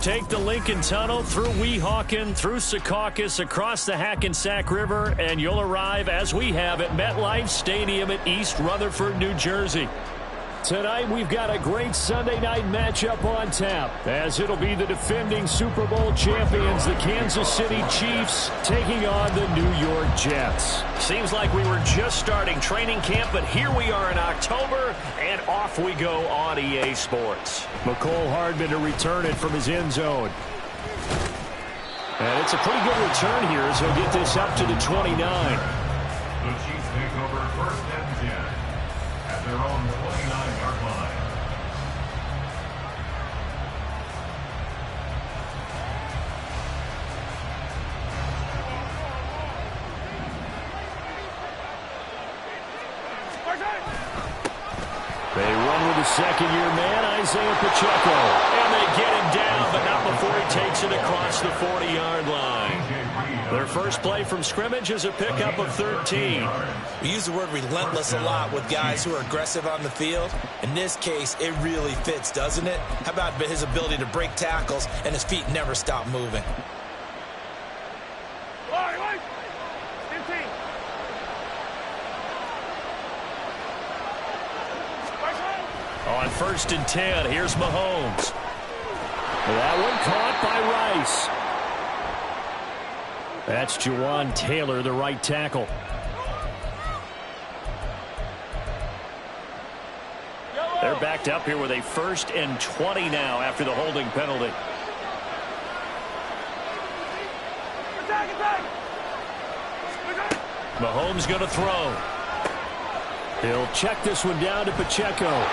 Take the Lincoln Tunnel through Weehawken, through Secaucus, across the Hackensack River, and you'll arrive, as we have, at MetLife Stadium at East Rutherford, New Jersey. Tonight, we've got a great Sunday night matchup on tap, as it'll be the defending Super Bowl champions, the Kansas City Chiefs, taking on the New York Jets. Seems like we were just starting training camp, but here we are in October, and off we go on EA Sports. Mecole Hardman to return it from his end zone. And it's a pretty good return here as he'll get this up to the 29. The Chiefs take over first and 10 at their own 29-yard line. They run with the second-year man, Isaiah Pacheco. And they get him down, but not before he takes it across the 40-yard line. Their first play from scrimmage is a pickup of 13. We use the word relentless a lot with guys who are aggressive on the field. In this case, it really fits, doesn't it? How about his ability to break tackles and his feet never stop moving? On first and 10, here's Mahomes. That one caught by Rice. That's Jawan Taylor, the right tackle. They're backed up here with a first and 20 now after the holding penalty. Mahomes going to throw. He'll check this one down to Pacheco.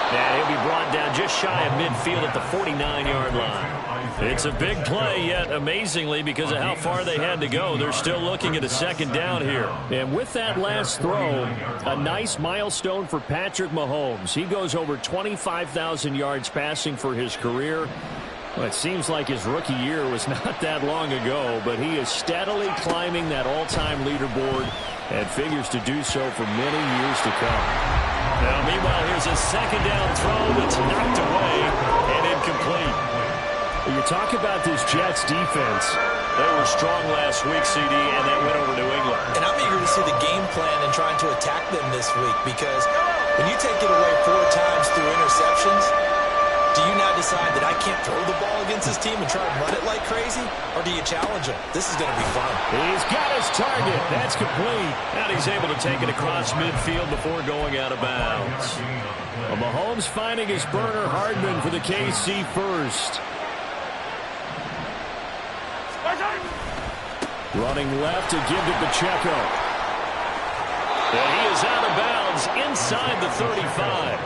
And he'll be brought down just shy of midfield at the 49-yard line. It's a big play, yet amazingly, because of how far they had to go, they're still looking at a second down here. And with that last throw, a nice milestone for Patrick Mahomes. He goes over 25,000 yards passing for his career. Well, it seems like his rookie year was not that long ago, but he is steadily climbing that all-time leaderboard and figures to do so for many years to come. Now, meanwhile, here's a second down throw that's knocked away and incomplete. You talk about this Jets defense. They were strong last week, CD, and they went over New England. And I'm eager to see the game plan and trying to attack them this week, because when you take it away 4 times through interceptions, do you now decide that I can't throw the ball against this team and try to run it like crazy? Or do you challenge him? This is going to be fun. He's got his target. That's complete. And he's able to take it across midfield before going out of bounds. Well, Mahomes finding his burner Hardman for the KC first. Running left to give to Pacheco. And he is out of bounds inside the 35.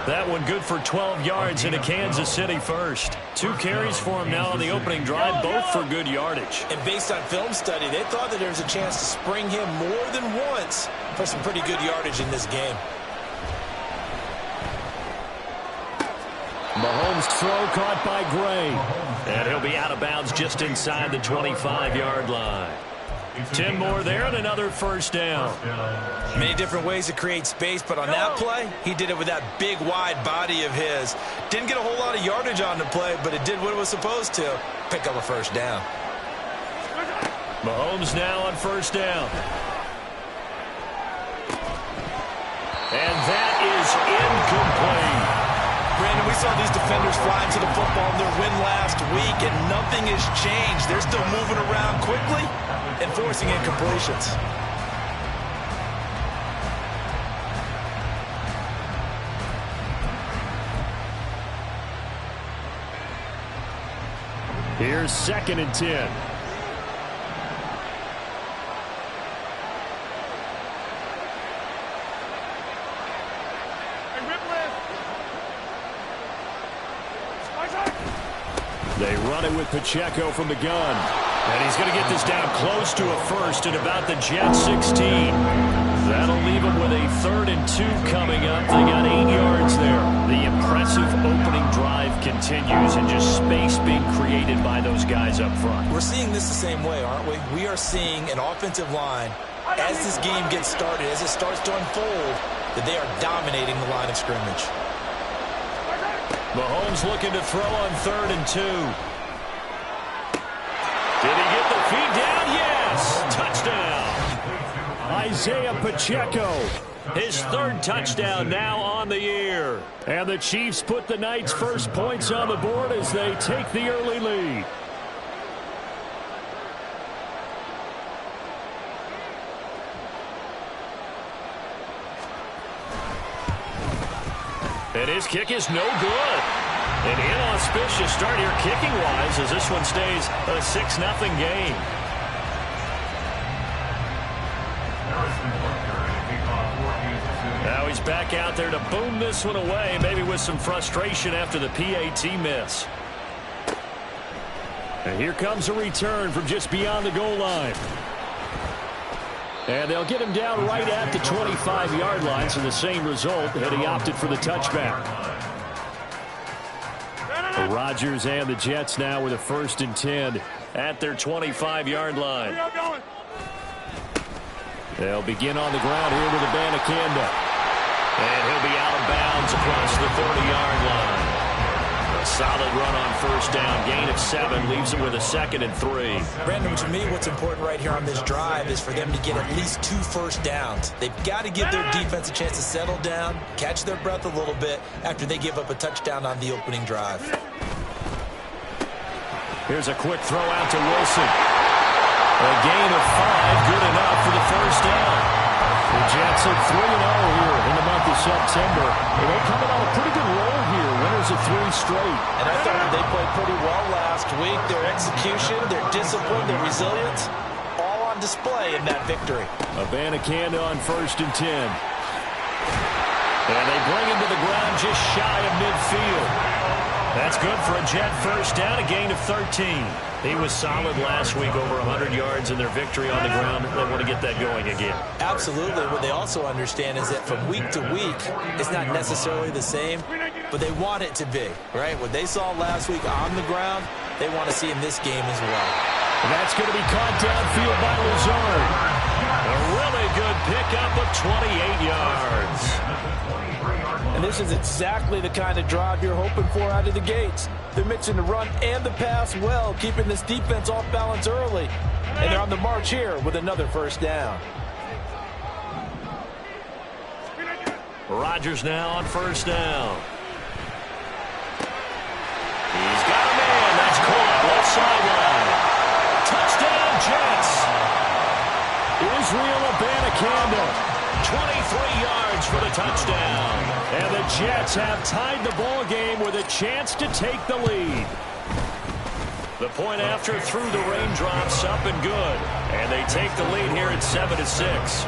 That one good for 12 yards into Kansas City first. 2 carries for him now on the opening drive, both for good yardage. And based on film study, they thought that there was a chance to spring him more than once for some pretty good yardage in this game. Mahomes' throw caught by Gray. And he'll be out of bounds just inside the 25-yard line. 10 more there and another first down. Many different ways to create space, but on that play, he did it with that big, wide body of his. Didn't get a whole lot of yardage on the play, but it did what it was supposed to. Pick up a first down. Mahomes now on first down. And that is incomplete. Brandon, we saw these defenders flying to the football in their win last week, and nothing has changed. They're still moving around quickly and forcing incompletions. Here's second and 10. They run it with Pacheco from the gun. And he's going to get this down close to a first at about the Jets 16. That'll leave him with a 3rd and 2 coming up. They got 8 yards there. The impressive opening drive continues, and just space being created by those guys up front. We're seeing this the same way, aren't we? We are seeing an offensive line, as this game gets started, as it starts to unfold, that they are dominating the line of scrimmage. Mahomes looking to throw on 3rd and 2. Did he get the feed down? Yes! Touchdown! Isaiah Pacheco. His 3rd touchdown now on the year. And the Chiefs put the Knights' first points on the board as they take the early lead. And his kick is no good. An inauspicious start here kicking-wise as this one stays a 6-0 game. Now he's back out there to boom this one away, maybe with some frustration after the PAT miss. And here comes a return from just beyond the goal line. And they'll get him down right at the 25-yard line, so the same result, and he opted for the touchback. The Rodgers and the Jets now with a 1st and 10 at their 25-yard line. They'll begin on the ground here with Abanikanda. And he'll be out of bounds across the 30-yard line. A solid run on 1st down. Gain of 7 leaves him with a 2nd and 3. Brandon, to me, what's important right here on this drive is for them to get at least 2 first downs. They've got to give their defense a chance to settle down, catch their breath a little bit after they give up a touchdown on the opening drive. Here's a quick throw out to Wilson. A gain of 5, good enough for the 1st down. The Jets at 3-0 here in the month of September. And they're coming on a pretty good roll here. Winners of 3 straight. And I thought they played pretty well last week. Their execution, their discipline, their resilience, all on display in that victory. Abanikanda on 1st and 10. And they bring him to the ground just shy of midfield. That's good for a Jet 1st down, a gain of 13. He was solid last week, over 100 yards in their victory on the ground. They want to get that going again. Absolutely. What they also understand is that from week to week, it's not necessarily the same, but they want it to be, right? What they saw last week on the ground, they want to see in this game as well. And that's going to be caught downfield by Lazard. A really good pickup of 28 yards. And this is exactly the kind of drive you're hoping for out of the gates. They're mixing the run and the pass well, keeping this defense off balance early. And they're on the march here with another 1st down. Rodgers now on 1st down. He's got a man. That's caught. Left sideline. Touchdown, Jets. Israel Abanikanda. 23 yards for the touchdown. And the Jets have tied the ball game with a chance to take the lead. The point after through the raindrops, up and good. And they take the lead here at 7-6.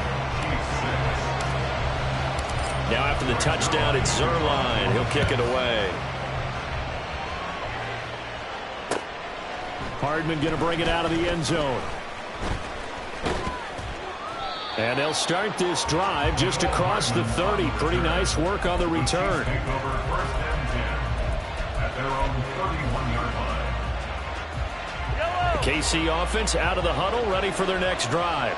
Now after the touchdown, it's Zuerlein. He'll kick it away. Hardman going to bring it out of the end zone. And they'll start this drive just across the 30. Pretty nice work on the return. Take over 1st and 10 at their own 31-yard line. The KC offense out of the huddle, ready for their next drive.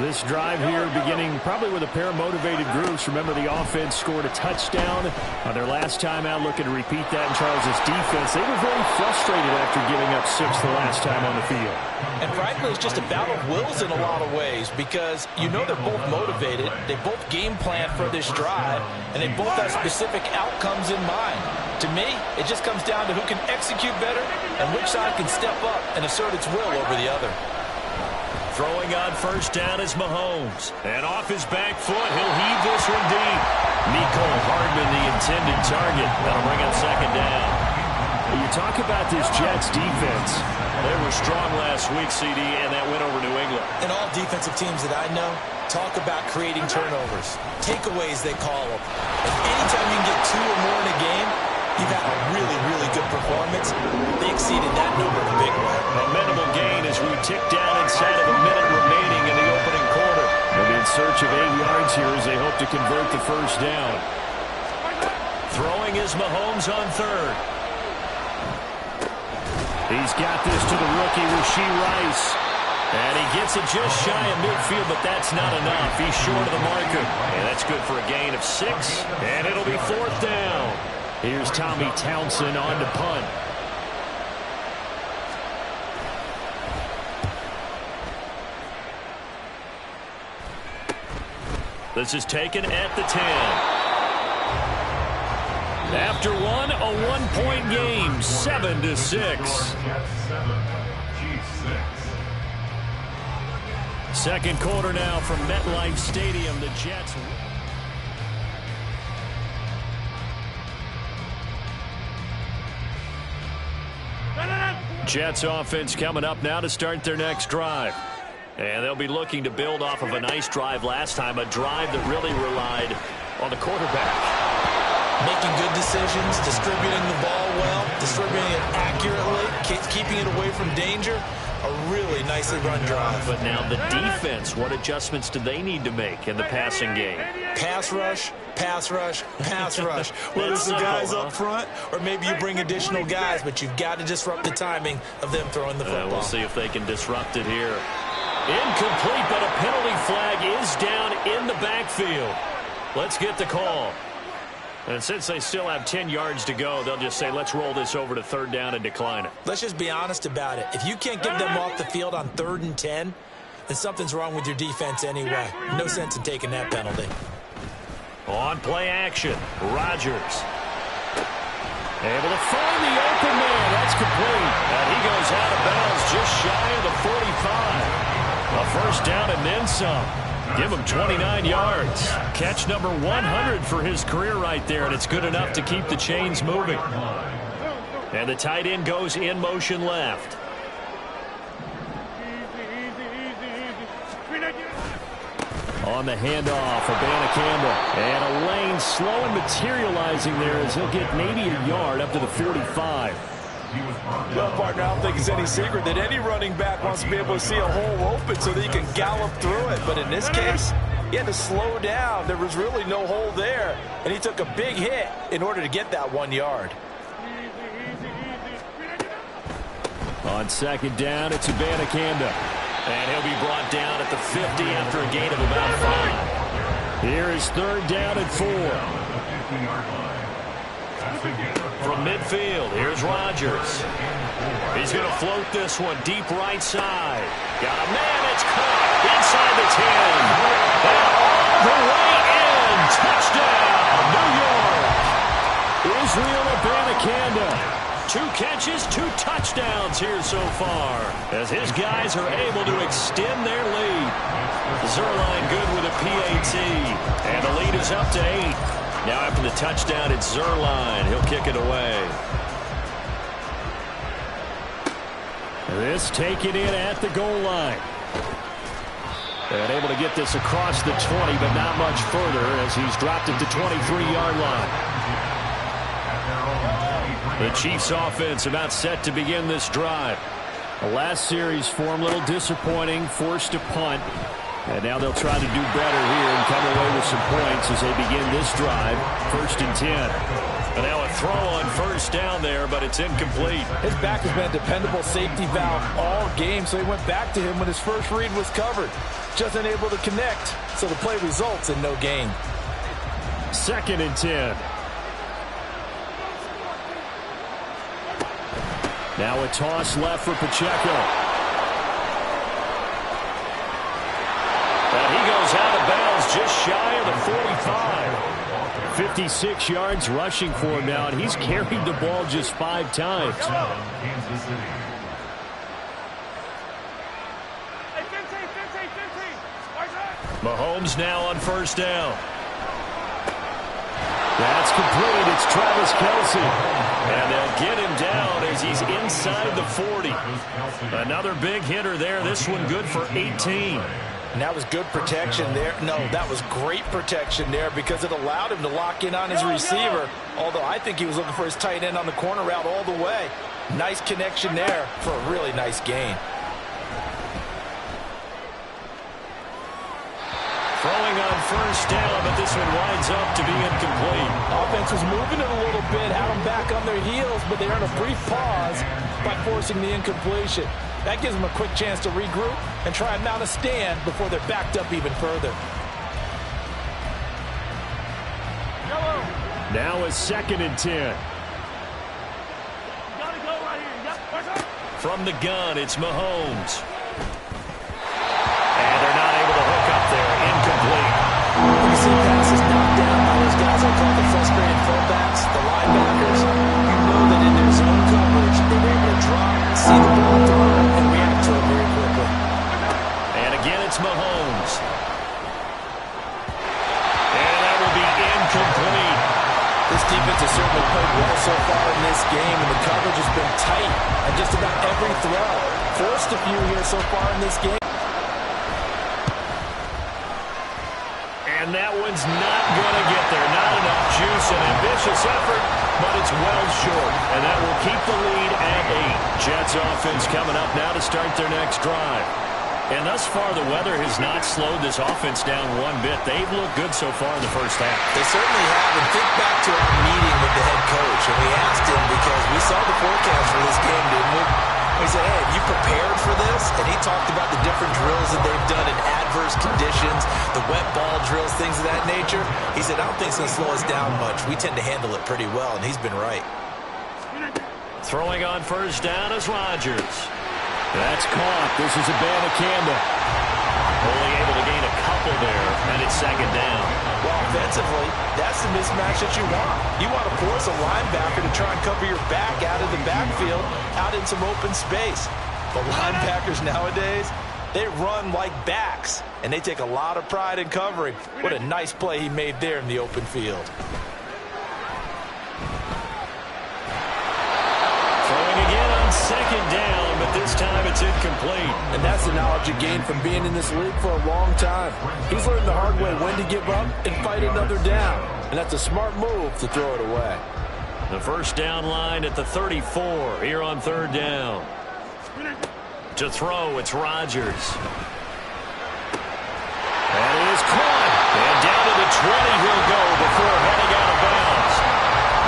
This drive here beginning probably with a pair of motivated groups. Remember, the offense scored a touchdown on their last time out, looking to repeat that in Charles' defense. They were very frustrated after giving up 6 the last time on the field. And frankly, it's just a battle of wills in a lot of ways because you know they're both motivated. They both game plan for this drive, and they both have specific outcomes in mind. To me, it just comes down to who can execute better and which side can step up and assert its will over the other. Throwing on 1st down is Mahomes. And off his back foot, he'll heave this one deep. Mecole Hardman, the intended target. That'll bring up 2nd down. You talk about this Jets defense. They were strong last week, CD, and that went over New England. And all defensive teams that I know talk about creating turnovers. Takeaways, they call them. And anytime you can get 2 or more in a game, you've had a really, really good performance. They exceeded that number in a big way. A minimal gain as we tick down inside of a minute remaining in the opening quarter. They'll be in search of 8 yards here as they hope to convert the 1st down. Throwing is Mahomes on 3rd. He's got this to the rookie, Rashee Rice. And he gets it just shy of midfield, but that's not enough. He's short of the marker. And that's good for a gain of 6. And it'll be 4th down. Here's Tommy Townsend on to punt. This is taken at the 10. After one, a one-point game, 7-6. Second quarter now from MetLife Stadium. The Jets. Jets offense coming up now to start their next drive. And they'll be looking to build off of a nice drive last time, a drive that really relied on the quarterback. Making good decisions, distributing the ball well, distributing it accurately, keeping it away from danger. A really nicely run drive. But now the defense, what adjustments do they need to make in the passing game? Pass rush, pass rush, pass rush. Whether it's the guys up front or maybe you bring additional guys, but you've got to disrupt the timing of them throwing the football. We'll see if they can disrupt it here. Incomplete, but a penalty flag is down in the backfield. Let's get the call. And since they still have 10 yards to go, they'll just say, let's roll this over to third down and decline it. Let's just be honest about it. If you can't get them off the field on 3rd and 10, then something's wrong with your defense anyway. No sense in taking that penalty. On play action, Rodgers. Able to find the open man. That's complete. And he goes out of bounds just shy of the 45. A first down and then some. Give him 29 yards. Catch number 100 for his career right there, and it's good enough to keep the chains moving. And the tight end goes in motion left. On the handoff, Abanikanda. And a lane slow and materializing there as he'll get maybe a yard up to the 45. Well, partner, I don't think it's any secret that any running back wants to be able to see a hole open so that he can gallop through it. But in this case, he had to slow down. There was really no hole there, and he took a big hit in order to get that 1 yard. On second down, it's Abanikanda. And he'll be brought down at the 50 after a gain of about 5. Here is third down and 4. From midfield, here's Rodgers. He's going to float this one deep right side. Got a man, it's caught inside the 10. And all the way in. Touchdown, New York. Israel Abanikanda. 2 catches, 2 touchdowns here so far, as his guys are able to extend their lead. Zuerlein good with a PAT, and the lead is up to 8. Now after the touchdown, it's Zuerlein. He'll kick it away. This taken in at the goal line. And able to get this across the 20, but not much further as he's dropped it to 23-yard line. The Chiefs offense about set to begin this drive. The last series for him, a little disappointing, forced to punt. And now they'll try to do better here and come away with some points as they begin this drive. 1st and 10. And now a throw on first down there, but it's incomplete. His back has been a dependable safety valve all game, so he went back to him when his first read was covered. Just unable to connect, so the play results in no gain. 2nd and 10. Now a toss left for Pacheco. And he goes out of bounds just shy of the 45. 56 yards rushing for him now, and he's carried the ball just 5 times. Mahomes now on first down. That's complete. It's Travis Kelce. And they'll get him down as he's inside the 40. Another big hitter there. This one good for 18. And that was good protection there. No, that was great protection there because it allowed him to lock in on his receiver. Although I think he was looking for his tight end on the corner route all the way. Nice connection there for a really nice gain. Throwing on first down, but this one winds up to be incomplete. Offense was moving it a little bit, had them back on their heels, but they earned a brief pause by forcing the incompletion. That gives them a quick chance to regroup and try and mount a stand before they're backed up even further. Now a 2nd and 10. From the gun, it's Mahomes. And they're not able to hook up there. Incomplete. When you see passes knocked down by those guys I call the frustrated fullbacks, the linebackers, you know that in their zone coverage, they're able to drop, see the ball thrown, and react to it very quickly. And again, it's Mahomes. And that will be incomplete. This defense has certainly played well so far in this game, and the coverage has been tight on just about every throw. Forced a few here so far in this game. And that one's not going to get there. Not enough juice. An ambitious effort, but it's well short. And that will keep the lead at 8. Jets offense coming up now to start their next drive. And thus far, the weather has not slowed this offense down one bit. They've looked good so far in the first half. They certainly have. And think back to our meeting with the head coach. And we asked him because we saw the forecast for this game, didn't we? We said, hey, have you prepared for this? And he talked about the different drills that they've done in adverse conditions, the wet ball drills, things of that nature. He said, I don't think it's going to slow us down much. We tend to handle it pretty well, and he's been right. Throwing on first down is Rodgers. That's caught. This is Abanikanda. Only able to gain a couple there, and it's 2nd down. Well, offensively, that's the mismatch that you want. You want to force a linebacker to try and cover your back out of the backfield, out in some open space. But linebackers nowadays, they run like backs, and they take a lot of pride in covering. What a nice play he made there in the open field. Throwing again on 2nd down, but this time it's incomplete. And that's the knowledge you gain from being in this league for a long time. He's learned the hard way when to give up and fight another down. And that's a smart move to throw it away. The first down line at the 34 here on 3rd down. To throw, it's Rodgers. That is caught. And down to the 20 he'll go before heading out of bounds.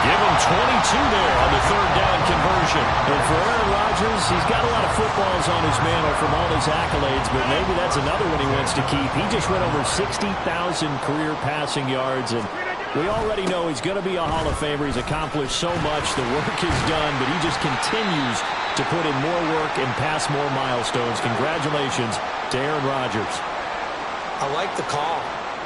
Give him 22 there on the 3rd down conversion. And for Aaron Rodgers, he's got a lot of footballs on his mantle from all his accolades, but maybe that's another one he wants to keep. He just went over 60,000 career passing yards, and we already know he's going to be a Hall of Famer. He's accomplished so much. The work is done, but he just continues to put in more work and pass more milestones. Congratulations to Aaron Rodgers. I like the call.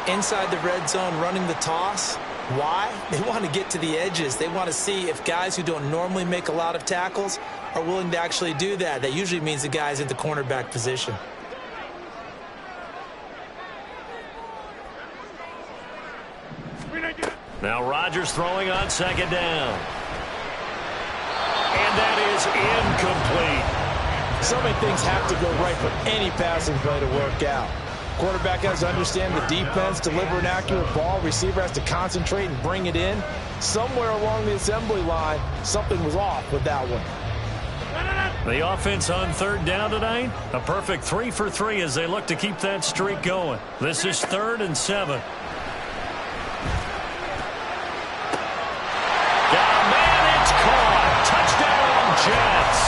Inside the red zone, running the toss. Why? They want to get to the edges. They want to see if guys who don't normally make a lot of tackles are willing to actually do that. That usually means the guys at the cornerback position. Now Rodgers throwing on 2nd down. And that is incomplete. So many things have to go right for any passing play to work out. Quarterback has to understand the defense, deliver an accurate ball. Receiver has to concentrate and bring it in. Somewhere along the assembly line, something was off with that one. The offense on 3rd down tonight, a perfect 3 for 3 as they look to keep that streak going. This is 3rd and 7. Man, it's caught. Touchdown, Jets.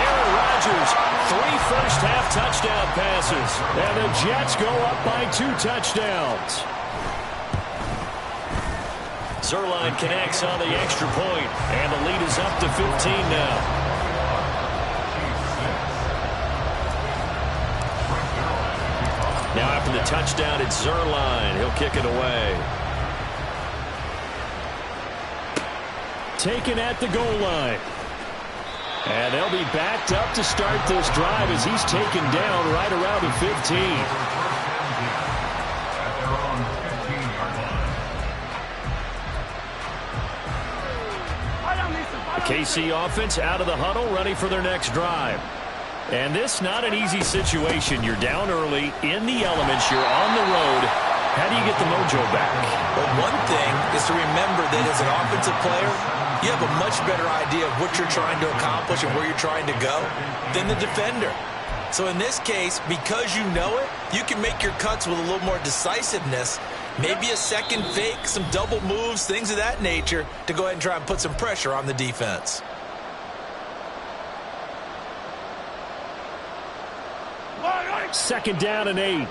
Aaron Rodgers, 3 first-half touchdown passes. And the Jets go up by 2 touchdowns. Zuerlein connects on the extra point, and the lead is up to 15 now. Now after the touchdown, it's Zuerlein. He'll kick it away. Taken at the goal line. And they'll be backed up to start this drive as he's taken down right around the 15. The KC offense out of the huddle, ready for their next drive. And this not an easy situation. You're down early, in the elements, you're on the road. How do you get the mojo back? Well, one thing is to remember that as an offensive player, you have a much better idea of what you're trying to accomplish and where you're trying to go than the defender. So in this case, because you know it, you can make your cuts with a little more decisiveness, maybe a second fake, some double moves, things of that nature, to go ahead and try and put some pressure on the defense. Second down and 8.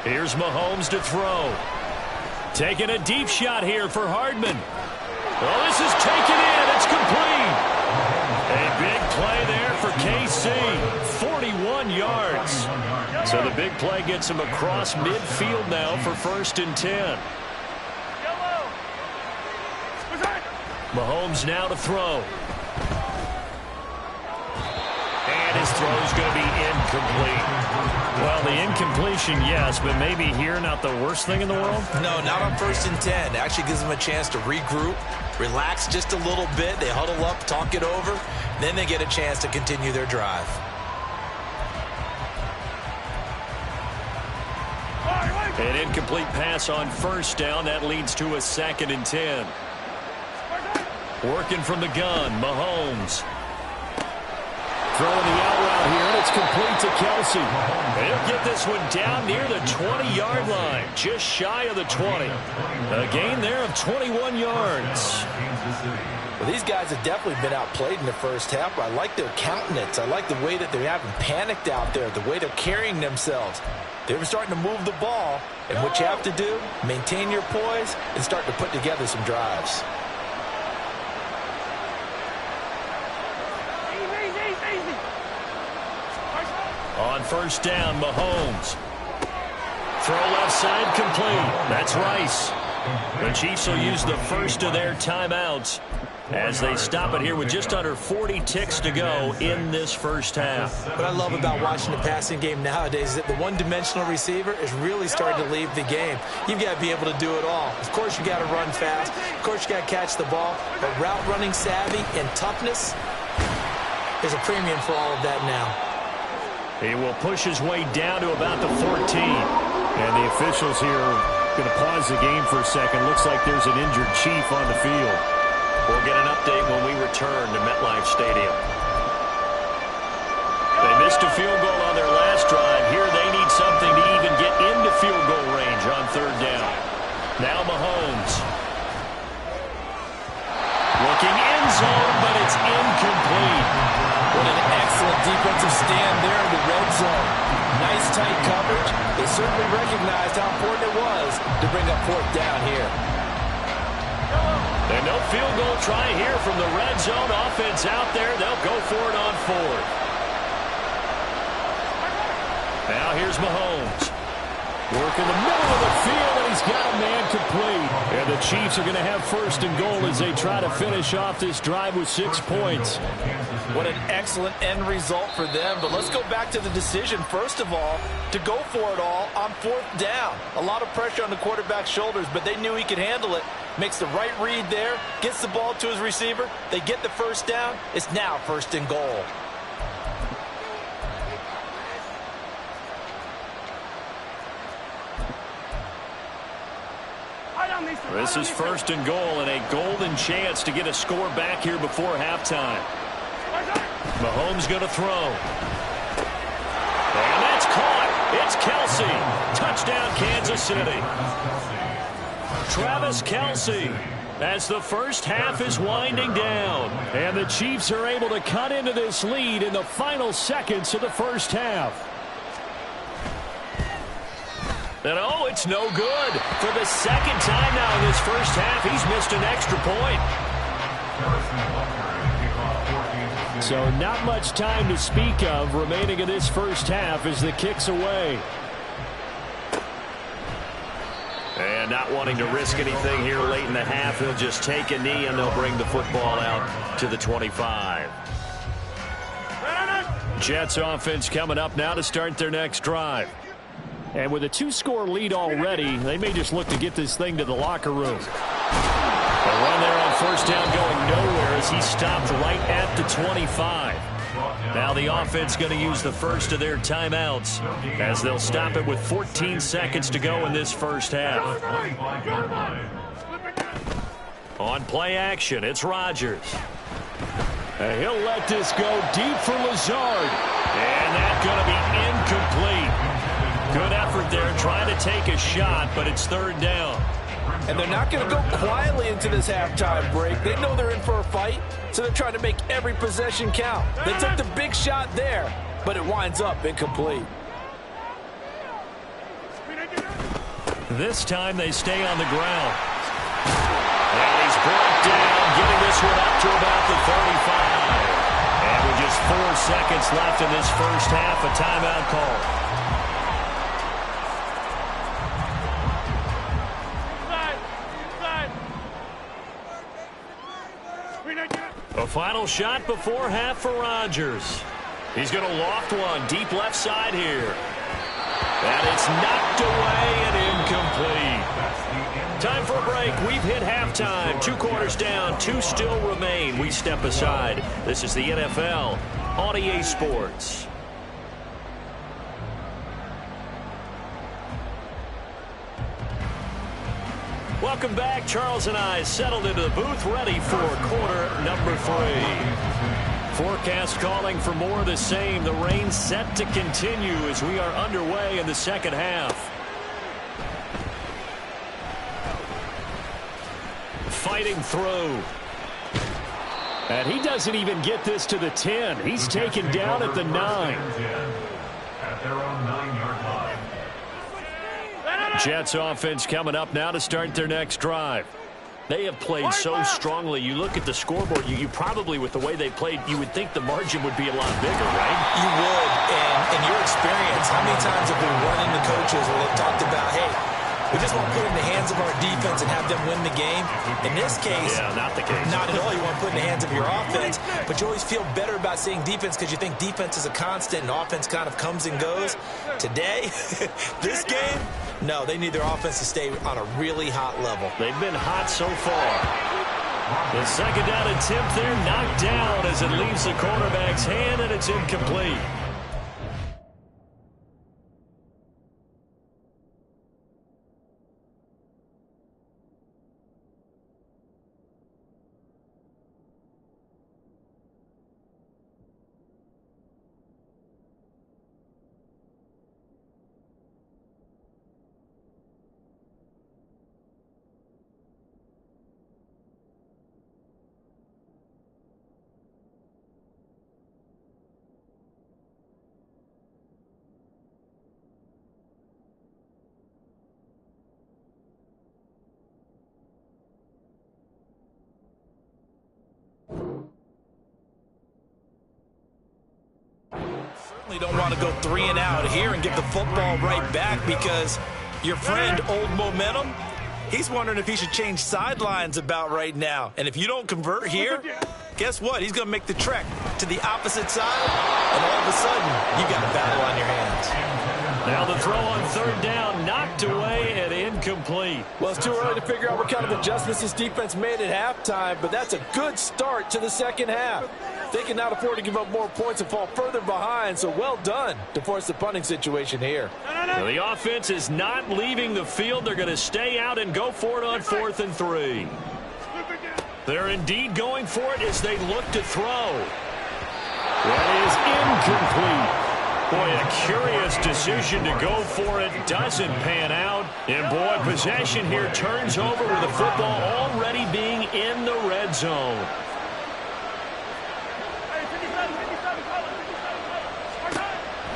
Here's Mahomes to throw. Taking a deep shot here for Hardman. Oh, this is taken in. It's complete. A big play there for KC. 41 yards. So the big play gets him across midfield now for 1st and 10. Mahomes now to throw. And his throw's going to be incomplete. Well, the incompletion, yes, but maybe here not the worst thing in the world? No, not on 1st and 10. Actually gives them a chance to regroup, relax just a little bit. They huddle up, talk it over. Then they get a chance to continue their drive. An incomplete pass on 1st down. That leads to a 2nd and 10. Working from the gun, Mahomes. Throwing the out route here, and it's complete to Kelsey. He'll get this one down near the 20-yard line, just shy of the 20. A gain there of 21 yards. Well, these guys have definitely been outplayed in the first half, but I like their countenance. I like the way that they haven't panicked out there, the way they're carrying themselves. They're starting to move the ball, and what you have to do, maintain your poise and start to put together some drives. On 1st down, Mahomes. Throw left side complete. That's Rice. The Chiefs will use the first of their timeouts as they stop it here with just under 40 ticks to go in this first half. What I love about watching the passing game nowadays is that the one-dimensional receiver is really starting to leave the game. You've got to be able to do it all. Of course, you got to run fast. Of course, you got to catch the ball. But route running savvy and toughness, there's a premium for all of that now. He will push his way down to about the 14. And the officials here are going to pause the game for a second. Looks like there's an injured Chief on the field. We'll get an update when we return to MetLife Stadium. They missed a field goal on their last drive. Here they need something to even get into field goal range on 3rd down. Now Mahomes. Looking end zone, but it's incomplete. What an excellent defensive stand there in the red zone. Nice tight coverage. They certainly recognized how important it was to bring up 4th down here. And no field goal try here from the red zone. Offense out there. They'll go for it on 4th. Now here's Mahomes. Work in the middle of the field, and he's got a man complete. And the Chiefs are going to have 1st and goal as they try to finish off this drive with 6 points. What an excellent end result for them. But let's go back to the decision, first of all, to go for it all on 4th down. A lot of pressure on the quarterback's shoulders, but they knew he could handle it. Makes the right read there, gets the ball to his receiver. They get the 1st down. It's now 1st and goal. This is 1st and goal and a golden chance to get a score back here before halftime. Mahomes going to throw. And that's caught. It's Kelsey. Touchdown, Kansas City. Travis Kelce as the first half is winding down. And the Chiefs are able to cut into this lead in the final seconds of the first half. And oh, it's no good. For the 2nd time now in this first half, he's missed an extra point. So not much time to speak of remaining in this first half as the kick's away. And not wanting to risk anything here late in the half, he'll just take a knee and they'll bring the football out to the 25. Jets offense coming up now to start their next drive. And with a 2-score lead already, they may just look to get this thing to the locker room. A run there on 1st down going nowhere as he stopped right at the 25. Now the offense going to use the first of their timeouts as they'll stop it with 14 seconds to go in this first half. On play action, it's Rodgers. And he'll let this go deep for Lazard. And that's going to be incomplete. Good effort there trying to take a shot, but it's 3rd down. And they're not going to go quietly into this halftime break. They know they're in for a fight, so they're trying to make every possession count. They took the big shot there, but it winds up incomplete. This time they stay on the ground. And he's brought down, getting this one up to about the 35. And with just 4 seconds left in this first half, a timeout call. A final shot before half for Rodgers. He's going to loft one deep left side here. And it's knocked away and incomplete. Time for a break. We've hit halftime. 2 quarters down. 2 still remain. We step aside. This is the NFL on EA Sports. Welcome back. Charles and I settled into the booth, ready for quarter number 3. Forecast calling for more of the same. The rain set to continue as we are underway in the second half. Fighting through. And he doesn't even get this to the 10. He's taken down at the 9. At their own 9-yard line. Jets offense coming up now to start their next drive. They have played so strongly. You look at the scoreboard, you probably, with the way they played, you would think the margin would be a lot bigger, right? You would. And in your experience, how many times have we run into coaches where they've talked about, hey, we just want to put it in the hands of our defense and have them win the game? In this case, yeah, not the case. Not at all. You want to put it in the hands of your offense, but you always feel better about saying defense because you think defense is a constant and offense kind of comes and goes. Today, this game, no, they need their offense to stay on a really hot level. They've been hot so far. The second down attempt there knocked down as it leaves the quarterback's hand, and it's incomplete. Certainly don't want to go 3 and out here and give the football right back because your friend, Old Momentum, he's wondering if he should change sidelines about right now. And if you don't convert here, guess what? He's going to make the trek to the opposite side, and all of a sudden, you got a battle on your hands. Now the throw on third down, knocked away and incomplete. Well, it's too early to figure out what kind of adjustments this defense made at halftime, but that's a good start to the second half. They can not afford to give up more points and fall further behind, so well done to force the punting situation here. Now the offense is not leaving the field. They're going to stay out and go for it on 4th and 3. They're indeed going for it as they look to throw. That is incomplete. Boy, a curious decision to go for it. Doesn't pan out. And boy, possession here turns over with the football already being in the red zone.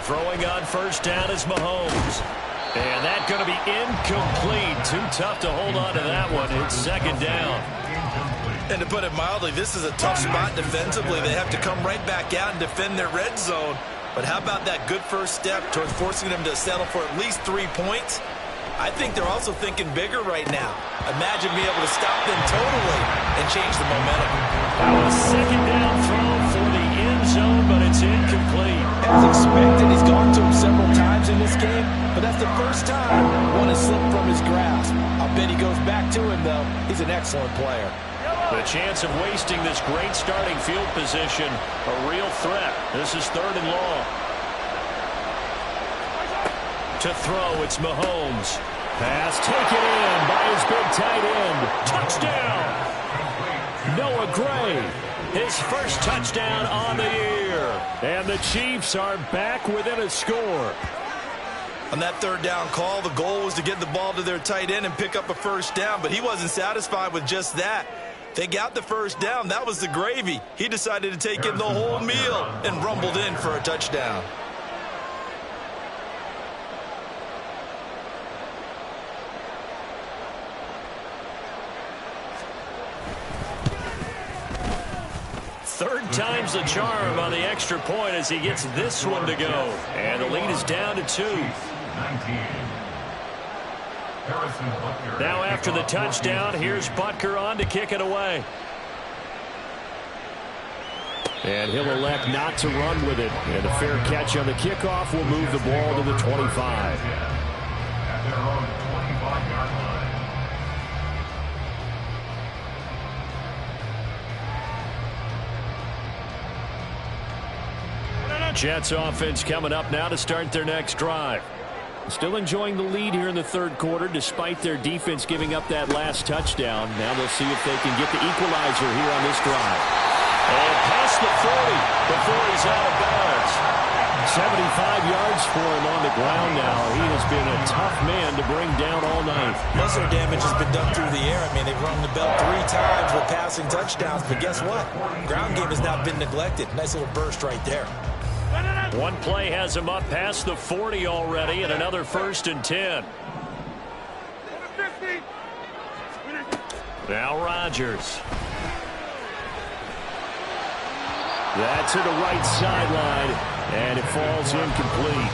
Throwing on first down is Mahomes. And that's going to be incomplete. Too tough to hold on to that one. It's second down. And to put it mildly, this is a tough spot defensively. They have to come right back out and defend their red zone. But how about that good first step towards forcing them to settle for at least 3 points? I think they're also thinking bigger right now. Imagine being able to stop them totally and change the momentum. A second down throw for the end zone, but it's incomplete. As expected, he's gone to him several times in this game, but that's the first time one has slipped from his grasp. I'll bet he goes back to him, though. He's an excellent player. The chance of wasting this great starting field position, a real threat. This is 3rd and long. To throw, it's Mahomes. Pass taken in by his big tight end. Touchdown! Noah Gray, his first touchdown on the year. And the Chiefs are back within a score. On that 3rd down call, the goal was to get the ball to their tight end and pick up a first down, but he wasn't satisfied with just that. They got the first down. That was the gravy. He decided to take in the whole meal and rumbled in for a touchdown. Third time's the charm on the extra point as he gets this one to go. And the lead is down to 2. 19. Now after the touchdown, here's Butker on to kick it away. And he'll elect not to run with it. And a fair catch on the kickoff will move the ball to the 25. At their own 25-yard line. Jets offense coming up now to start their next drive. Still enjoying the lead here in the third quarter despite their defense giving up that last touchdown. Now they'll see if they can get the equalizer here on this drive. And past the 40 before he's out of bounds. 75 yards for him on the ground now. He has been a tough man to bring down all night. Most of their damage has been done through the air. I mean, they've rung the bell 3 times with passing touchdowns. But guess what? Ground game has not been neglected. Nice little burst right there. One play has him up past the 40 already, and another 1st and 10. Now Rodgers. That's to the right sideline, and it falls incomplete.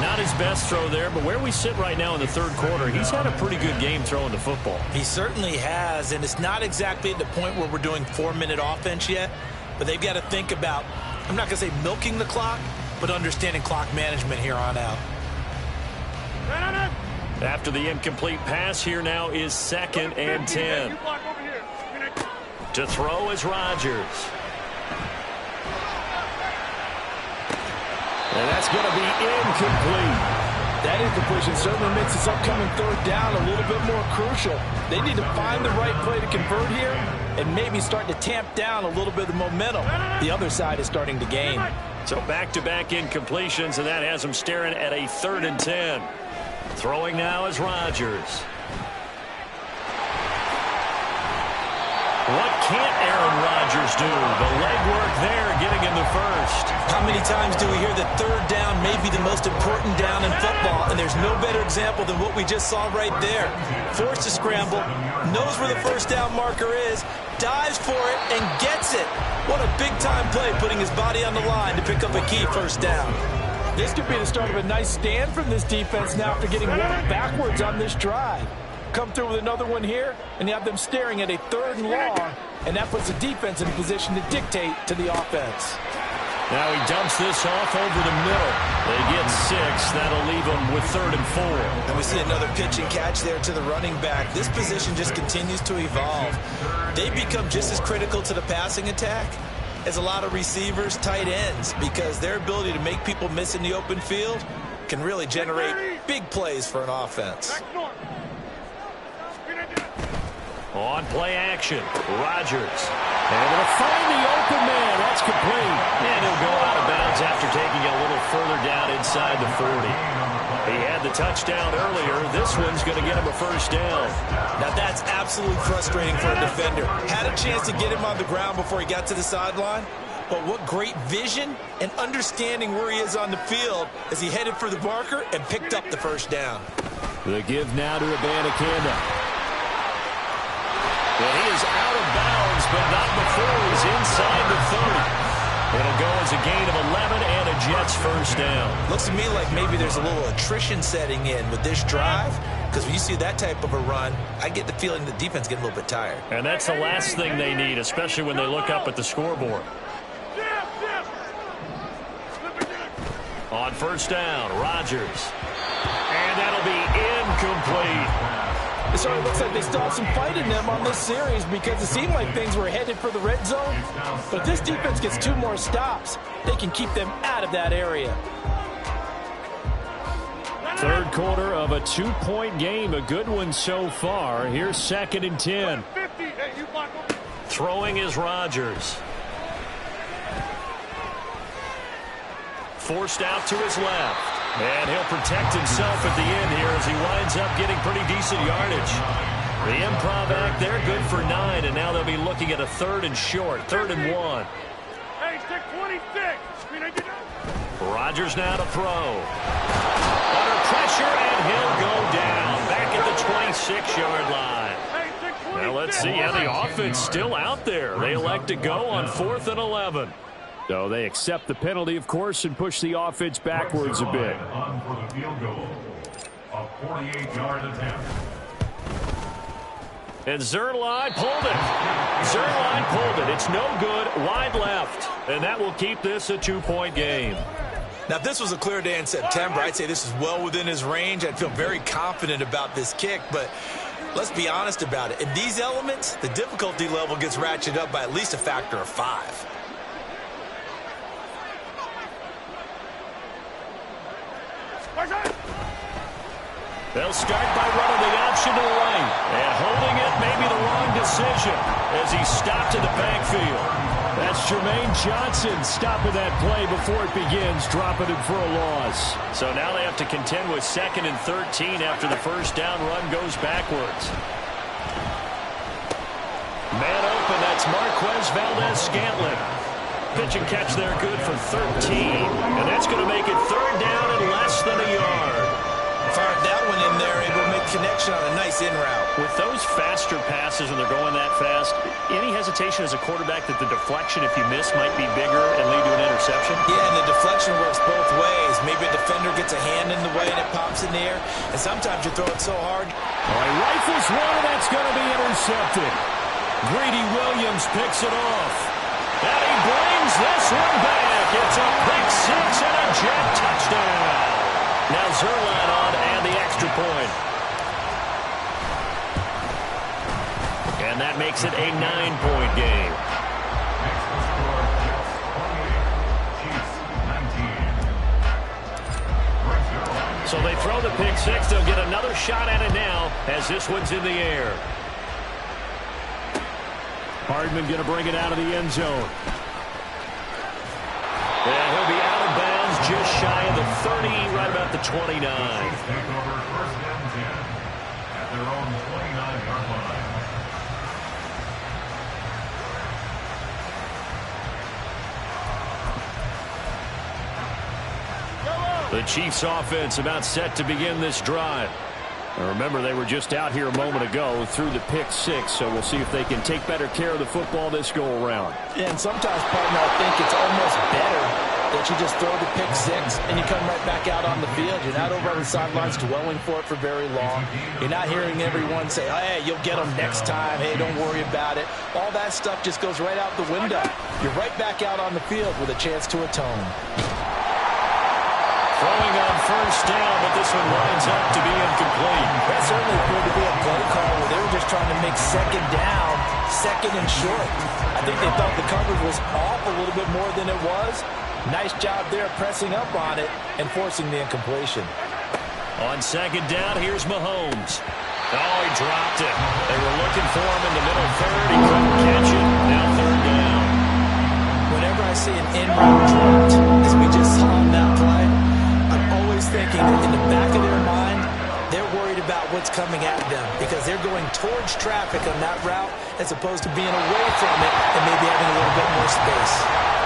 Not his best throw there, but where we sit right now in the third quarter, he's had a pretty good game throwing the football. He certainly has, and it's not exactly at the point where we're doing 4-minute offense yet, but they've got to think about, I'm not going to say milking the clock, but understanding clock management here on out. After the incomplete pass, here now is 2nd and 10. To throw is Rodgers. And that's going to be incomplete. That incompletion certainly makes this upcoming third down a little bit more crucial. They need to find the right play to convert here and maybe start to tamp down a little bit of momentum. The other side is starting to gain. So back-to-back incompletions, and that has them staring at a 3rd and 10. Throwing now is Rodgers. What can't Aaron Rodgers do? The legwork there, getting him the first. How many times do we hear that third down may be the most important down in football, and there's no better example than what we just saw right there. Forced to scramble, knows where the first down marker is, dives for it, and gets it. What a big-time play, putting his body on the line to pick up a key first down. This could be the start of a nice stand from this defense now after getting walked backwards on this drive. Come through with another one here, and you have them staring at a 3rd and long, and that puts the defense in a position to dictate to the offense. Now he dumps this off over the middle. They get 6. That'll leave them with 3rd and 4. And we see another pitch and catch there to the running back. This position just continues to evolve. They become just as critical to the passing attack as a lot of receivers, tight ends, because their ability to make people miss in the open field can really generate big plays for an offense. On play action, Rodgers. And they'll find the open man. That's complete. And he'll go out of bounds after taking a little further down inside the 40. He had the touchdown earlier. This one's going to get him a first down. Now that's absolutely frustrating for a defender. Had a chance to get him on the ground before he got to the sideline. But what great vision and understanding where he is on the field as he headed for the marker and picked up the first down. The give now to Abanikanda. Well, he is out of bounds, but not before he's inside the 30. It'll go as a gain of 11 and a Jets first down. Looks to me like maybe there's a little attrition setting in with this drive, because when you see that type of a run, I get the feeling the defense getting a little bit tired. And that's the last thing they need, especially when they look up at the scoreboard. On first down, Rodgers. And that'll be incomplete. It sort of looks like they still have some fight in them on this series because it seemed like things were headed for the red zone. But if this defense gets 2 more stops, they can keep them out of that area. Third quarter of a 2-point game. A good one so far. Here's 2nd and 10. Throwing is Rodgers. Forced out to his left. And he'll protect himself at the end here as he winds up getting pretty decent yardage. The improv act there, good for 9, and now they'll be looking at a 3rd and short, 3rd and 1. Hey, stick 26. Rodgers now to throw. Under pressure, and he'll go down. Back at the 26-yard line. Hey, stick 26. Well, let's see how the offense still out there. They elect to go on 4th and 11. So they accept the penalty, of course, and push the offense backwards a bit. On for the field goal. A 48-yard attempt. And Zuerlein pulled it. Zuerlein pulled it. It's no good. Wide left. And that will keep this a 2-point game. Now, if this was a clear day in September, I'd say this is well within his range. I'd feel very confident about this kick, but let's be honest about it. In these elements, the difficulty level gets ratcheted up by at least a factor of 5. They'll start by running the option to the right. And holding it may be the wrong decision as he's stopped in the backfield. That's Jermaine Johnson stopping that play before it begins, dropping it for a loss. So now they have to contend with 2nd and 13 after the first down run goes backwards. Man open, that's Marquez Valdes-Scantling. Pitch and catch there good for 13. And that's going to make it 3rd down and less than a yard. Fired that one in there, able to make connection on a nice in route. With those faster passes when they're going that fast, any hesitation as a quarterback that the deflection, if you miss, might be bigger and lead to an interception? Yeah, and the deflection works both ways. Maybe a defender gets a hand in the way and it pops in the air, and sometimes you throw it so hard. All right, rifles one, and that's going to be intercepted. Greedy Williams picks it off. And he brings this one back. It's a pick 6 and a jet touchdown. Now Zuerlein on and the extra point. And that makes it a 9-point game. So they throw the pick 6. They'll get another shot at it now as this one's in the air. Hardman going to bring it out of the end zone. And he'll be out of bounds just shy of the 30, right about the 29. Take over 1st and 10 at their own 29-yard line. The Chiefs offense about set to begin this drive. And remember, they were just out here a moment ago through the pick 6, so we'll see if they can take better care of the football this go-around. Yeah, and sometimes, partner, I think it's almost better that you just throw the pick 6 and you come right back out on the field. You're not over on the sidelines dwelling for it for very long. You're not hearing everyone say, oh, hey, you'll get them next time. Hey, don't worry about it. All that stuff just goes right out the window. You're right back out on the field with a chance to atone. Throwing on first down, but this one winds up to be incomplete. That certainly appeared to be a play call where they were just trying to make 2nd down, 2nd and short. I think they thought the coverage was off a little bit more than it was. Nice job there pressing up on it and forcing the incompletion. On 2nd down, here's Mahomes. Oh, he dropped it. They were looking for him in the middle 3rd. He couldn't catch it. Now 3rd down. Whenever I see an in-route dropped, as we just saw on that play, I'm always thinking that in the back of their mind, they're worried about what's coming at them because they're going towards traffic on that route as opposed to being away from it and maybe having a little bit more space.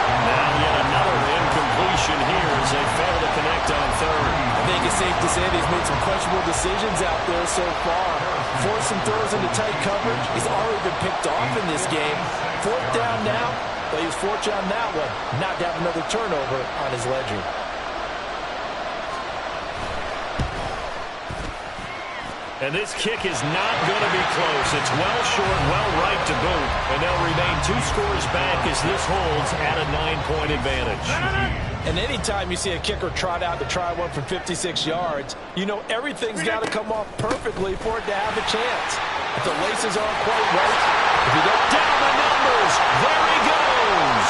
Now yet another incompletion here as they fail to connect on 3rd. I think it's safe to say he's made some questionable decisions out there so far. Forced some throws into tight coverage. He's already been picked off in this game. 4th down now, but he was fortunate on that one not to have another turnover on his ledger. And this kick is not going to be close. It's well short, well right to boot. And they'll remain 2 scores back as this holds at a 9-point advantage. And anytime you see a kicker trot out to try one from 56 yards, you know everything's got to come off perfectly for it to have a chance. If the laces aren't quite right, if you don't down the numbers, there he goes.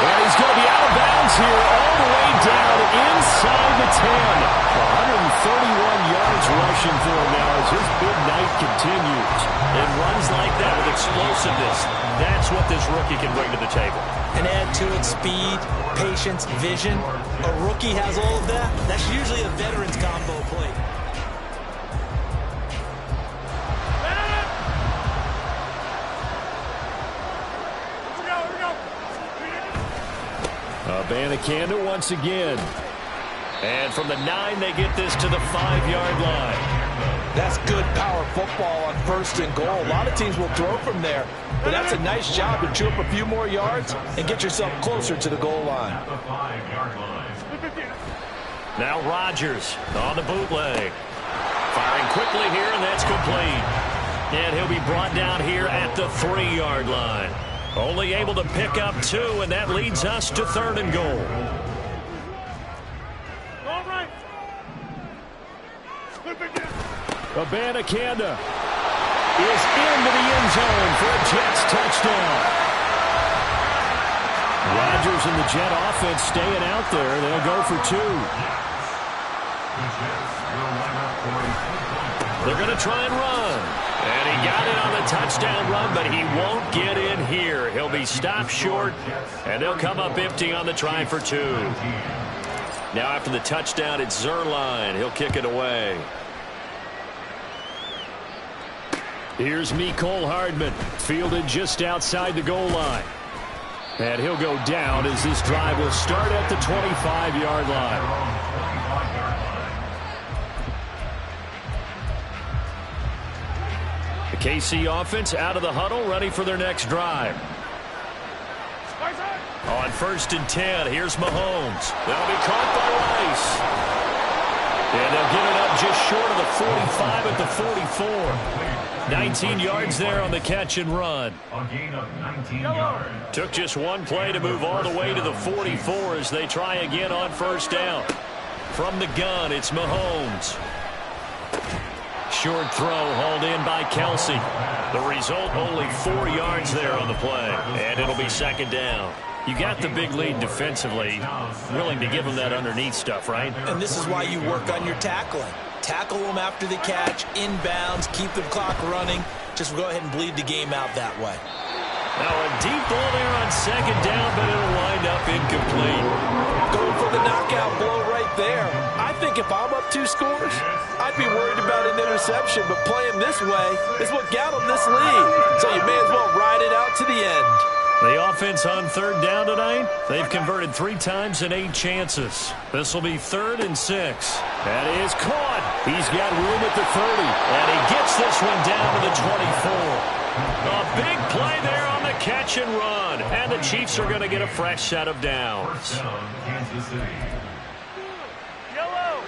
And he's going to be out of bounds here all the way down inside the 10. 131 yards rushing for him now as his big night continues. And runs like that with explosiveness. That's what this rookie can bring to the table. And add to it speed, patience, vision. A rookie has all of that. That's usually a veteran's combo play. Abanikanda once again. And from the 9, they get this to the 5-yard line. That's good power football on 1st and goal. A lot of teams will throw from there, but that's a nice job to chew up a few more yards and get yourself closer to the goal line. At the 5-yard line. Now Rodgers on the bootleg. Firing quickly here, and that's complete. And he'll be brought down here at the 3-yard line. Only able to pick up 2, and that leads us to 3rd and goal. All right. Abanikanda is into the end zone for a Jets touchdown. Rodgers and the Jet offense staying out there. They'll go for 2. They're going to try and run. And he got it on the touchdown run, but he won't get in here. He'll be stopped short, and they'll come up empty on the try for 2. Now after the touchdown, it's Zuerlein. He'll kick it away. Here's Mecole Hardman, fielded just outside the goal line. And he'll go down as this drive will start at the 25-yard line. The KC offense out of the huddle, ready for their next drive. On 1st and 10, here's Mahomes. They'll be caught by Rice. And they'll get it up just short of the 45 at the 44. 19 yards there on the catch and run. A gain of 19 yards. Took just one play to move all the way to the 44 as they try again on 1st down. From the gun, it's Mahomes. Short throw hauled in by Kelsey. The result, only 4 yards there on the play. And it'll be 2nd down. You got the big lead defensively. Willing to give them that underneath stuff, right? And this is why you work on your tackling. Tackle them after the catch, inbounds, keep the clock running. Just go ahead and bleed the game out that way. Now a deep ball there on 2nd down, but it'll wind up incomplete. Going for the knockout blow right there. I think if I'm up 2 scores, I'd be worried about an interception, but playing this way is what got them this lead. So you may as well ride it out to the end. The offense on 3rd down tonight, they've converted 3 times in 8 chances. This will be 3rd and 6. That is caught. He's got room at the 30. And he gets this one down to the 24. A big play there on the catch and run. And the Chiefs are going to get a fresh set of downs. First down, Kansas City. Yellow.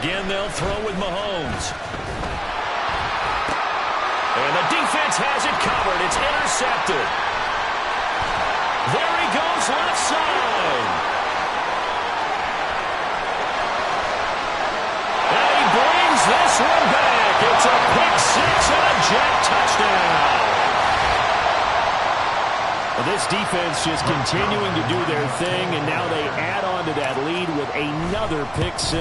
Again, they'll throw with Mahomes. And the defense has it covered. It's intercepted. There he goes left side. And he brings this one back. It's a pick 6 and a Jet touchdown. Well, this defense just continuing to do their thing, and now they add on to that lead with another pick 6.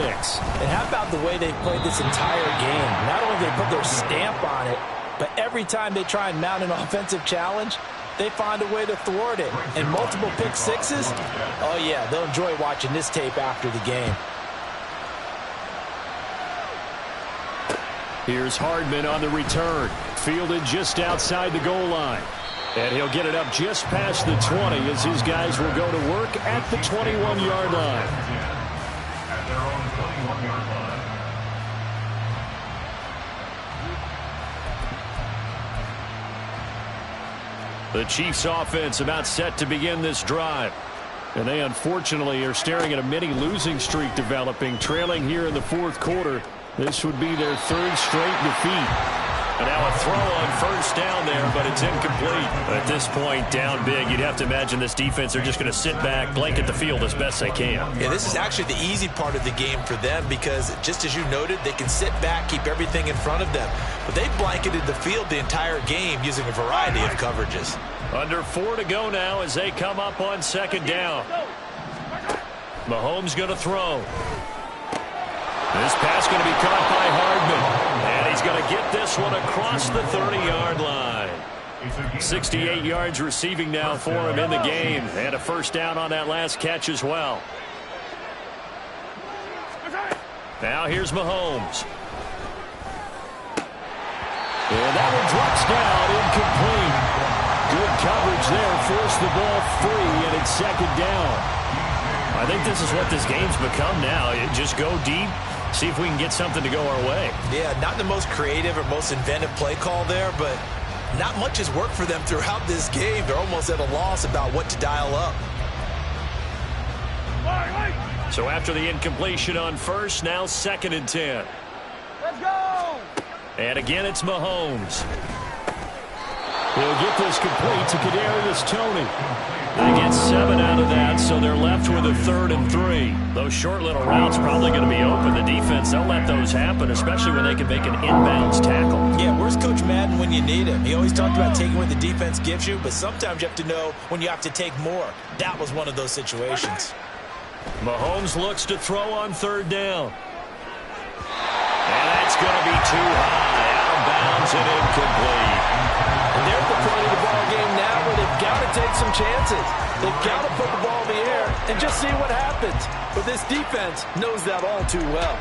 And how about the way they've played this entire game? Not only do they put their stamp on it, but every time they try and mount an offensive challenge, they find a way to thwart it. And multiple pick 6s, oh yeah, they'll enjoy watching this tape after the game. Here's Hardman on the return, fielded just outside the goal line. And he'll get it up just past the 20 as his guys will go to work at the 21-yard line. At their own 21-yard line. The Chiefs offense about set to begin this drive. And they unfortunately are staring at a mini losing streak developing, trailing here in the 4th quarter. This would be their 3rd straight defeat. And now a throw on 1st down there, but it's incomplete. At this point, down big, you'd have to imagine this defense are just going to sit back, blanket the field as best they can. Yeah, this is actually the easy part of the game for them because, just as you noted, they can sit back, keep everything in front of them. But they blanketed the field the entire game using a variety of coverages. Under 4 to go now as they come up on 2nd down. Mahomes going to throw. This pass going to be caught by Hardman. And he's going to get this one across the 30-yard line. 68 yards receiving now for him in the game. And a 1st down on that last catch as well. Now here's Mahomes. And that one drops down, incomplete. Good coverage there, forced the ball free, and it's 2nd down. I think this is what this game's become now. Just go deep, see if we can get something to go our way. Yeah, not the most creative or most inventive play call there, but not much has worked for them throughout this game. They're almost at a loss about what to dial up. So after the incompletion on first, now 2nd and 10. Let's go! And again, it's Mahomes. He'll get this complete to Kadarius Toney. They get 7 out of that, so they're left with a 3rd and 3. Those short little routes probably going to be open. The defense, they'll let those happen, especially when they can make an inbounds tackle. Yeah, where's Coach Madden when you need him? He always talked about taking what the defense gives you, but sometimes you have to know when you have to take more. That was one of those situations. Mahomes looks to throw on 3rd down. And that's going to be too high. Out of bounds and incomplete. And they're at the point of the ball game now where they've got to take some chances. They've got to put the ball in the air and just see what happens. But this defense knows that all too well.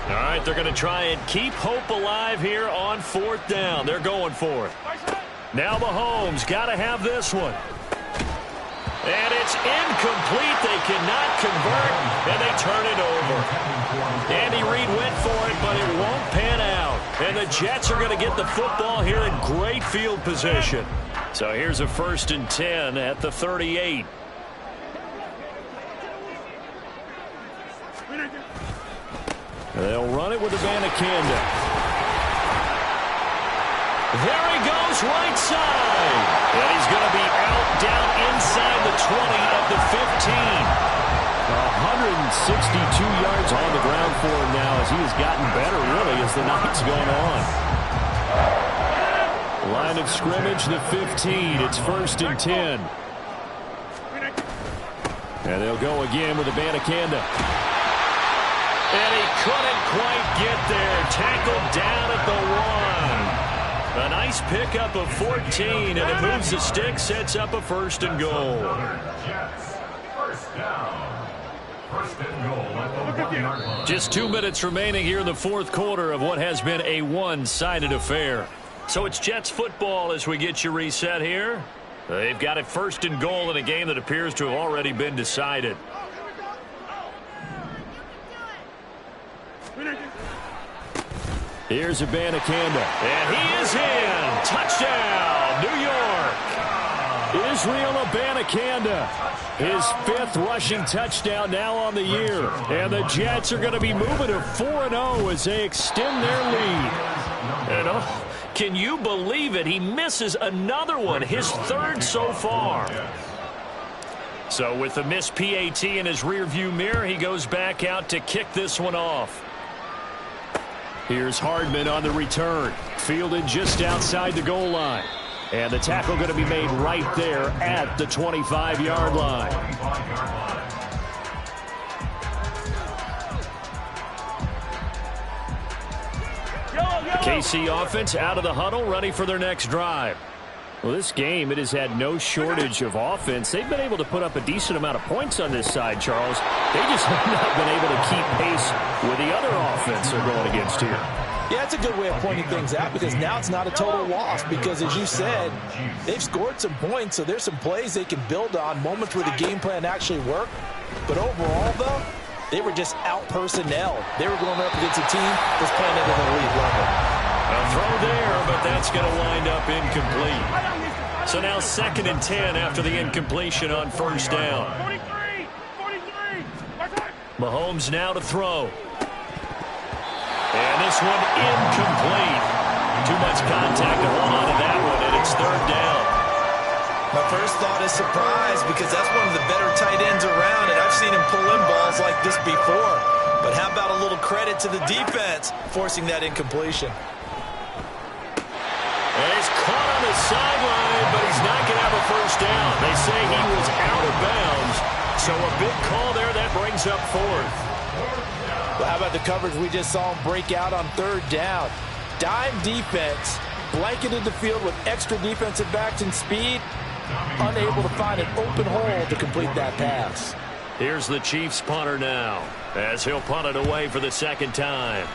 All right, they're going to try and keep hope alive here on 4th down. They're going for it. Now Mahomes got to have this one. And it's incomplete. They cannot convert, and they turn it over. Andy Reid went for it, but it won't pan out. And the Jets are going to get the football here in great field position. So here's a 1st and 10 at the 38. They'll run it with Abanikanda. There he goes, right side. And he's going to be out down inside the 20 at the 15. 162 yards on the ground for him now as he has gotten better, really, as the night's gone on. Line of scrimmage, the 15. It's 1st and 10. And they'll go again with Abanikanda. And he couldn't quite get there. Tackled down at the 1. A nice pickup of 14, and it moves the stick, sets up a 1st and goal. Jets, 1st down. 1st and goal at the 1-yard line. Just 2 minutes remaining here in the 4th quarter of what has been a one-sided affair. So it's Jets football as we get you reset here. They've got it 1st and goal in a game that appears to have already been decided. Here's Abanikanda. And he is in. Touchdown, New York. Israel Abanikanda. His 5th rushing touchdown now on the year. And the Jets are going to be moving to 4-0 as they extend their lead. And can you believe it? He misses another one, his 3rd so far. So with the missed PAT in his rearview mirror, he goes back out to kick this one off. Here's Hardman on the return. Fielded just outside the goal line. And the tackle going to be made right there at the 25-yard line. KC offense out of the huddle, ready for their next drive. Well, this game, it has had no shortage of offense. They've been able to put up a decent amount of points on this side, Charles. They just have not been able to keep pace with the other offense they're going against here. Yeah, it's a good way of pointing things out because now it's not a total loss because, as you said, they've scored some points, so there's some plays they can build on, moments where the game plan actually worked. But overall, though, they were just out-personnel. They were going up against a team that's playing at an elite level. A throw there, but that's going to wind up incomplete. So now 2nd and 10 after the incompletion on 1st down. 43. Mahomes now to throw. And this one incomplete. Too much contact to hold on to that one, and it's 3rd down. My first thought is surprise because that's one of the better tight ends around, and I've seen him pull in balls like this before. But how about a little credit to the defense forcing that incompletion? And he's caught on the sideline, but he's not going to have a 1st down. They say he was out of bounds. So a big call there that brings up 4th. Well, how about the coverage we just saw him break out on 3rd down? Dime defense, blanketed the field with extra defensive backs and speed, unable to find an open hole to complete that pass. Here's the Chiefs punter now, as he'll punt it away for the 2nd time.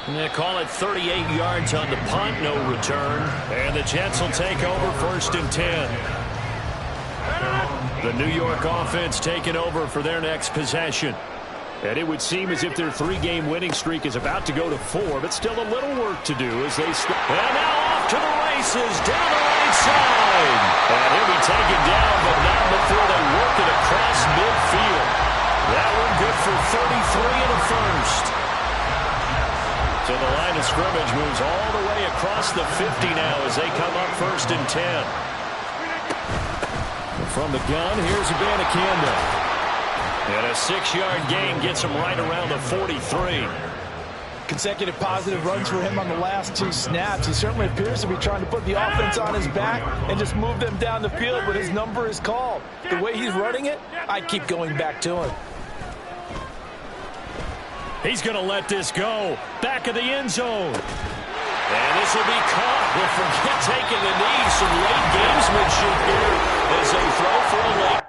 And they call it 38 yards on the punt, no return. And the Jets will take over 1st and 10. The New York offense taking over for their next possession. And it would seem as if their 3-game winning streak is about to go to 4, but still a little work to do as they start. And now off to the races, down the right side. And he'll be taken down, but not before they work it across midfield. That one good for 33 and a first. So the line of scrimmage moves all the way across the 50 now as they come up 1st and 10. From the gun, here's Abanikanda. And a 6-yard gain gets him right around the 43. Consecutive positive runs for him on the last 2 snaps. He certainly appears to be trying to put the offense on his back and just move them down the field, but his number is called. The way he's running it, I'd keep going back to him. He's going to let this go. Back of the end zone. And this will be caught. We'll forget taking the knee. Some late gamesmanship here as they throw for a late